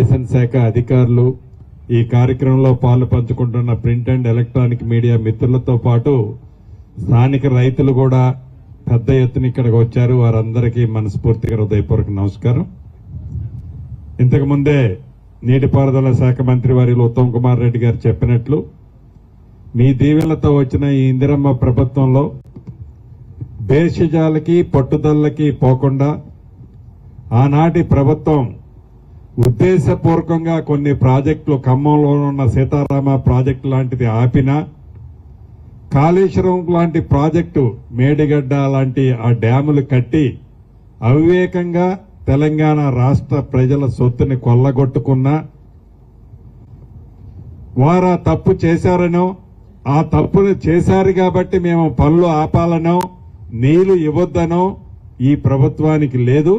Irrigation శాఖ అధికారులు, ఈ కార్యక్రమంలో పాలు పంచుకుంటున్న ప్రింట్ అండ్ ఎలక్ట్రానిక్ మీడియా మిత్రులతో పాటు స్థానిక రైతులు కూడా పెద్ద ఎత్తున ఇక్కడికి వచ్చారు. వారందరికీ మనస్ఫూర్తిగా హృదయపూర్వక నమస్కారం. ఇంతకు ముందే నీటిపారుదల శాఖ మంత్రి వర్యులు ఉత్తమ్ కుమార్ రెడ్డి గారు చెప్పినట్లు, మీ దీవెనలతో వచ్చిన ఈ ఇందిరమ్మ ప్రభుత్వంలో భేషజాలకి పట్టుదలకి పోకుండా ఆనాటి ప్రభుత్వం ఉద్దేశపూర్వకంగా కొన్ని ప్రాజెక్టులు, ఖమ్మంలో ఉన్న సీతారామ ప్రాజెక్టు లాంటిది ఆపినా, కాళేశ్వరం లాంటి ప్రాజెక్టు, మేడిగడ్డ లాంటి ఆ డ్యాములు కట్టి అవివేకంగా తెలంగాణ రాష్ట్ర ప్రజల సొత్తుని కొల్లగొట్టుకున్నా, వారు ఆ తప్పు చేశారనో, ఆ తప్పును చేశారు కాబట్టి మేము పనులు ఆపాలనో, నీళ్లు ఇవ్వద్దనో ఈ ప్రభుత్వానికి లేదు.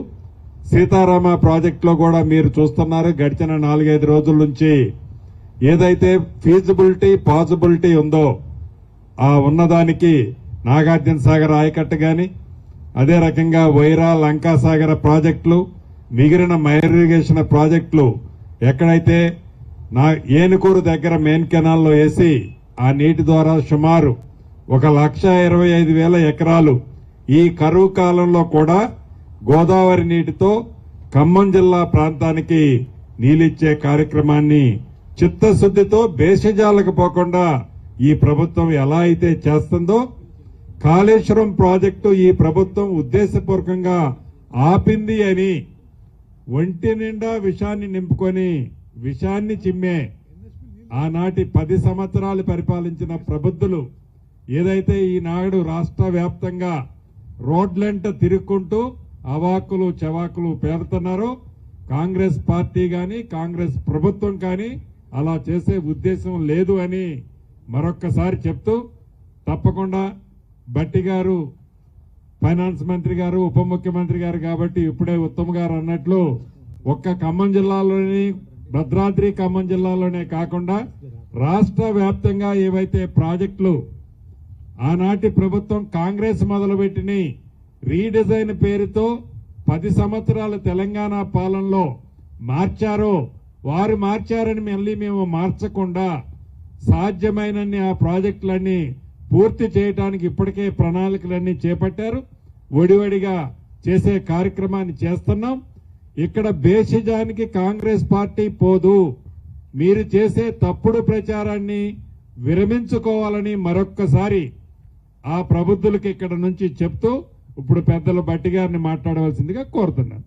సీతారామ ప్రాజెక్టులో కూడా మీరు చూస్తున్నారు, గడిచిన 4-5 రోజుల నుంచి ఏదైతే ఫీజిబిలిటీ పాసిబిలిటీ ఉందో ఆ ఉన్నదానికి నాగార్జున సాగర్ ఆయకట్టు గాని, అదే రకంగా వైరా లంకాసాగర ప్రాజెక్టులు, మిగిలిన మైరిగేషన్ ప్రాజెక్టులు ఎక్కడైతే ఏనుకూరు దగ్గర మెయిన్ కెనాల్లో వేసి ఆ నీటి ద్వారా సుమారు 1,25,000 ఎకరాలు ఈ కరువు కాలంలో కూడా గోదావరి నీటితో ఖమ్మం జిల్లా ప్రాంతానికి నీళ్ళిచ్చే కార్యక్రమాన్ని చిత్తశుద్దితో భేషజాలకు పోకుండా ఈ ప్రభుత్వం ఎలా అయితే చేస్తుందో, కాళేశ్వరం ప్రాజెక్టు ఈ ప్రభుత్వం ఉద్దేశపూర్వకంగా ఆపింది అని ఒంటి నిండా విషాన్ని నింపుకొని విషాన్ని చిమ్మే ఆనాటి 10 సంవత్సరాలు పరిపాలించిన ప్రబుద్ధులు ఏదైతే ఈనాడు రాష్ట్ర వ్యాప్తంగా రోడ్లంట తిరుక్కుంటూ అవాకులు చవాకులు పేరుతున్నారో, కాంగ్రెస్ పార్టీ గాని కాంగ్రెస్ ప్రభుత్వం కానీ అలా చేసే ఉద్దేశం లేదు అని మరొక్కసారి చెప్తూ, తప్పకుండా భట్టి గారు ఫైనాన్స్ మంత్రి గారు, ఉప ముఖ్యమంత్రి గారు కాబట్టి ఇప్పుడే ఉత్తమ్ గారు అన్నట్లు ఒక్క ఖమ్మం జిల్లాలోని భద్రాద్రి ఖమ్మం జిల్లాలోనే కాకుండా రాష్ట్ర వ్యాప్తంగా ఏవైతే ప్రాజెక్టులు ఆనాటి ప్రభుత్వం కాంగ్రెస్ మొదలుపెట్టిన రీడిజైన్ పేరుతో 10 సంవత్సరాల తెలంగాణ పాలనలో మార్చారో, వారు మార్చారని మళ్ళీ మేము మార్చకుండా సాధ్యమైనన్ని ఆ ప్రాజెక్టులన్నీ పూర్తి చేయడానికి ఇప్పటికే ప్రణాళికలన్నీ చేపట్టారు. ఒడివడిగా చేసే కార్యక్రమాన్ని చేస్తున్నాం. ఇక్కడ భేషజానికి కాంగ్రెస్ పార్టీ పోదు. మీరు చేసే తప్పుడు ప్రచారాన్ని విరమించుకోవాలని మరొక్కసారి ఆ ప్రబుద్ధులకి ఇక్కడ నుంచి చెప్తూ ఇప్పుడు పెద్దలు భట్టి గారిని మాట్లాడవలసిందిగా కోరుతున్నాను.